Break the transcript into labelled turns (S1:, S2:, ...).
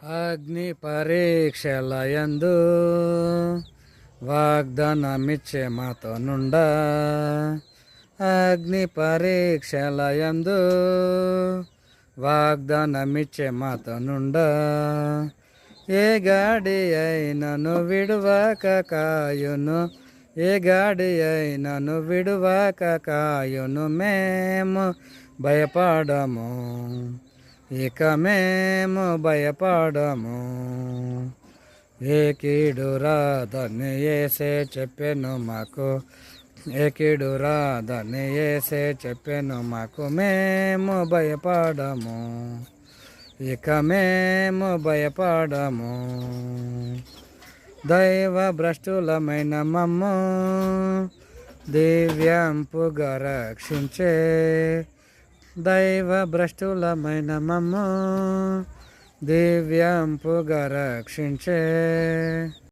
S1: అగ్ని పరీక్షలయందు వాగ్దానమిచ్చే మాతో నుండా. అగ్ని పరీక్షలయందు వాగ్దానమిచ్చే మాతో నుండా. ఏ గాడి అయినను విడువక కాయును, ఏ గాడి అయినను విడువక కాయును. మేము భయపడము, ఇక మేము భయపడము. ఏ కీడు రాదని యేసే చెప్పెను మాకు, ఏ కీడు రాదని యేసే చెప్పెను మాకు. మేము భయపడము, ఇక మేము భయపడము. దైవ భ్రష్టులమైన మమ్ము దివ్యాంపుగా రక్షించే, దైవ భ్రష్టులమైన మమ్ము దివ్యాంపుగా రక్షించే.